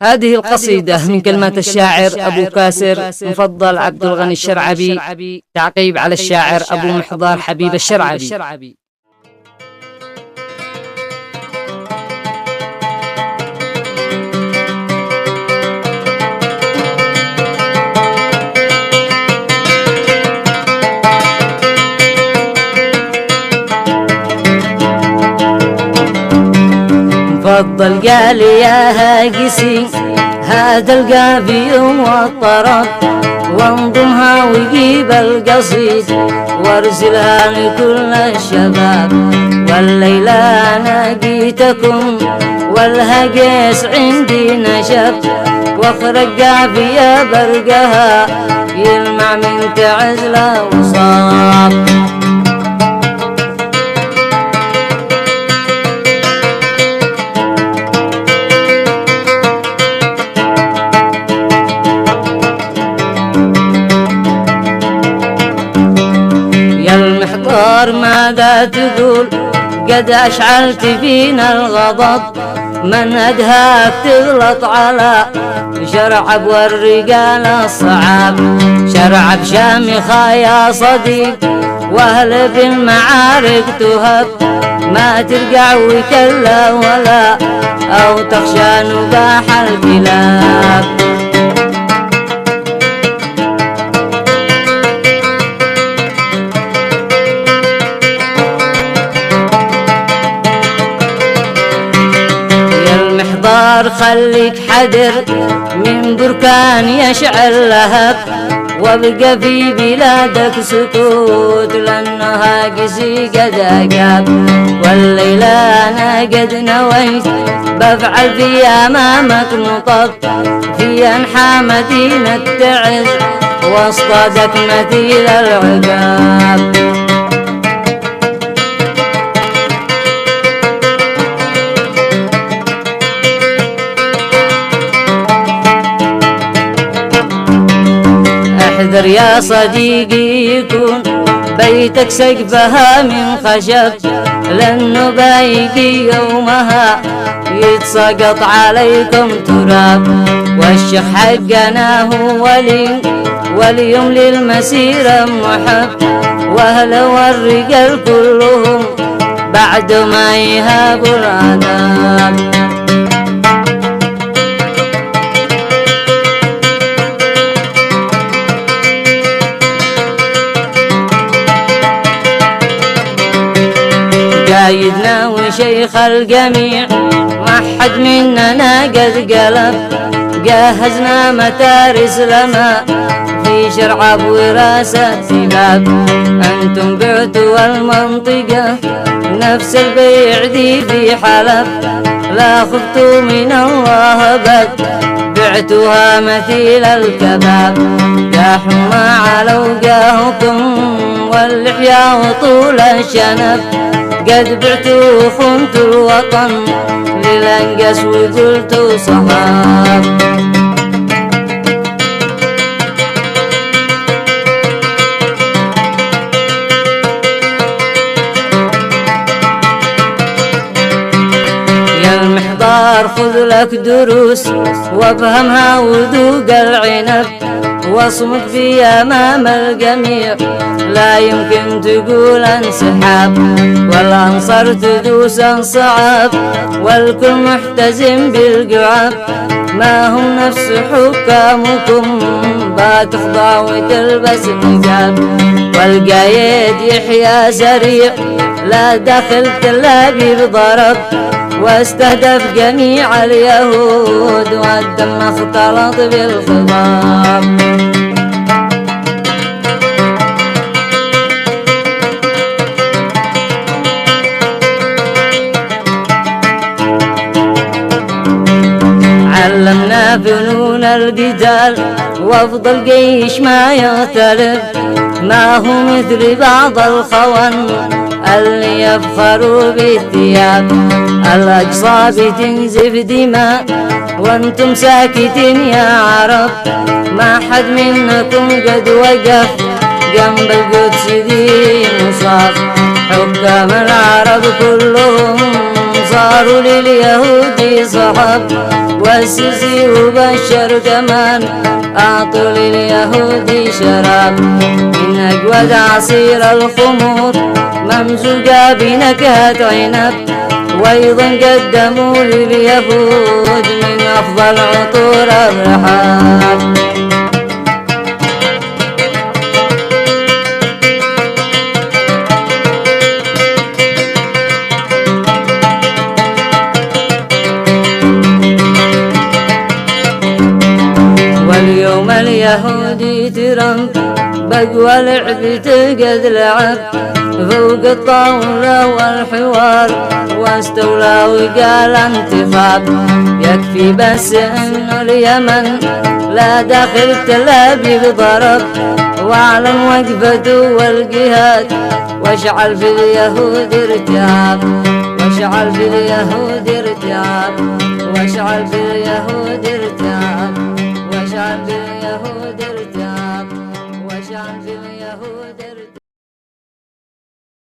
هذه القصيدة من كلمات الشاعر أبو كاسر مفضل عبد الغني الشرعبي، تعقيب على الشاعر أبو محضار حبيب الشرعبي. مفضل قال يا هاجسي هذا القافي والطرب، وانضمها وجيب القصيد وارسلها لكل الشباب. والليلة ناجيتكم والهجس عندي نشب، واخرج قافية برقها يلمع من تعزله وصاب. ماذا تقول قد أشعلت فينا الغضب، من أدهاك تغلط على شرعب والرجال الصعاب. شرعب شامخة يا صديق واهل بالمعارك تهب، ما ترجع وكلا ولا أو تخشى نباح الكلاب. خليك حذر من بركان يشعل لهب، وابقى في بلادك سكوت لأنها قسي قد أجاب. والليلة أنا قد نويت بفعل في أمامك نطب، في أنحاء مدينة تعز واصطادك مثيل العقاب. احذر يا صديقي يكون بيتك سقفها من خشب، لأنه بايقي يومها يتسقط عليكم تراب. والشيخ حقنا هو وليم للمسيرة محب، واهل والرجال كلهم بعد ما يهابوا العذاب. قايدنا وشيخ الجميع ما حد مننا قد قلب، جهزنا متارس لما في شرعب وراسة سباب. أنتم بعتوا المنطقة نفس البيع دي في حلب، لا خفتوا من الله بد بعتوها مثيل الكباب. يا حما على وجاهكم واللحيا وطول الشنب، قد بعتوا وخنتوا الوطن للأنقس وقلتوا صحاب. يا المحضار خذ لك دروس وافهمها وذوق العنب، واصمت في أمام الجميع لا يمكن تقول انسحاب. والأنصار تدوس صعاب والكل محتزم بالقعاب، ما هم نفس حكامكم بتخضع وتلبس نقاب. والقايد يحيى سريع لا دخل تلابي بضرب، واستهدف جميع اليهود والدم اختلط بالخضاب. علمنا فنون القتال وافضل جيش ما يغترب، ما هو مثل بعض الخون اللي يفخروا بالثياب. الأقصى بتنزف دماء وانتم ساكتين يا عرب، ما حد منكم قد وقف جنب القدس دي مصاب. حكام العرب كلهم صاروا لليهود صحاب، والسيسي وبشر كمان أعطوا لليهود شراب من أجود عصير الخمور ممزوجة بنكهة عنب، وأيضا قدموا لليهود من أفضل عطور الرحاب. واليوم اليهودي ترامب بقوى لعبته قد لعب فوق الطاولة والحوار، واستولى وقال انتخاب. يكفي بس انه اليمن لا داخل تل أبيب ضرب، واعلن وقفته والجهاد، واشعل في اليهود ارتعاب، واشعل في اليهود ارتعاب، واشعل في اليهود ارتعاب، واشعل في اليهود ارتعاب، واشعل في اليهود